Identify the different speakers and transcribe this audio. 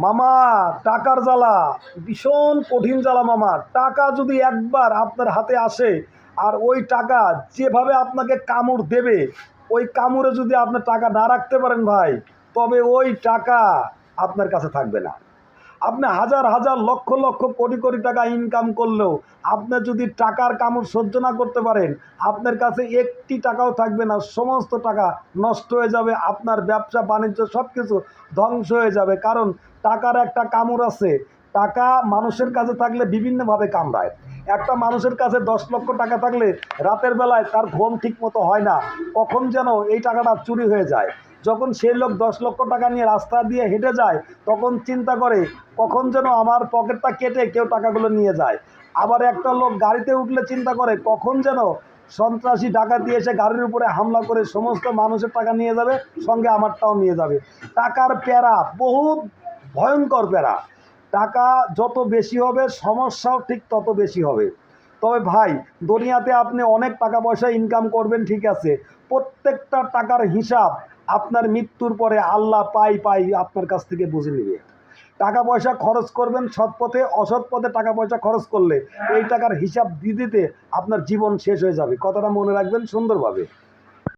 Speaker 1: মামা, টাকার জ্বালা ভীষণ কঠিন জ্বালা মামা। টাকা যদি একবার আপনার হাতে আসে, আর ওই টাকা যেভাবে আপনাকে কামড় দেবে, ওই কামড়ে যদি আপনি টাকা না রাখতে পারেন ভাই, তবে ওই টাকা আপনার কাছে থাকবে না। আপনি হাজার হাজার লক্ষ লক্ষ কোটি কোটি টাকা ইনকাম করলেও আপনি যদি টাকার কামড় সহ্য না করতে পারেন, আপনার কাছে একটি টাকাও থাকবে না। সমস্ত টাকা নষ্ট হয়ে যাবে, আপনার ব্যবসা বাণিজ্য সব কিছু ধ্বংস হয়ে যাবে। কারণ টাকার একটা কামড় আছে। টাকা মানুষের কাছে থাকলে বিভিন্নভাবে কামড়ায়। একটা মানুষের কাছে 10 লক্ষ টাকা থাকলে রাতের বেলায় তার ঘুম ঠিক মতো হয় না, কখন যেন এই টাকাটা চুরি হয়ে যায়। যখন সেই লোক 10 লক্ষ টাকা নিয়ে রাস্তা দিয়ে হেঁটে যায়, তখন চিন্তা করে কখন যেন আমার পকেটটা কেটে কেউ টাকাগুলো নিয়ে যায়। আবার একটা লোক গাড়িতে উঠলে চিন্তা করে কখন যেন সন্ত্রাসী ডাকাতি এসে গাড়ির উপরে হামলা করে সমস্ত মানুষের টাকা নিয়ে যাবে, সঙ্গে আমারটাও নিয়ে যাবে। টাকার প্যারা বহুত ভয়ঙ্কর প্যারা। টাকা যত বেশি হবে সমস্যাও ঠিক তত বেশি হবে। তবে ভাই, দুনিয়াতে আপনি অনেক টাকা পয়সা ইনকাম করবেন, ঠিক আছে, প্রত্যেকটা টাকার হিসাব আপনার মৃত্যুর পরে আল্লাহ পাই পাই আপনার কাছ থেকে বুঝে নেবে। টাকা পয়সা খরচ করবেন সৎ পথে, অসৎ পথে টাকা পয়সা খরচ করলে এই টাকার হিসাব দিতে দিতে আপনার জীবন শেষ হয়ে যাবে। কথাটা মনে রাখবেন সুন্দরভাবে।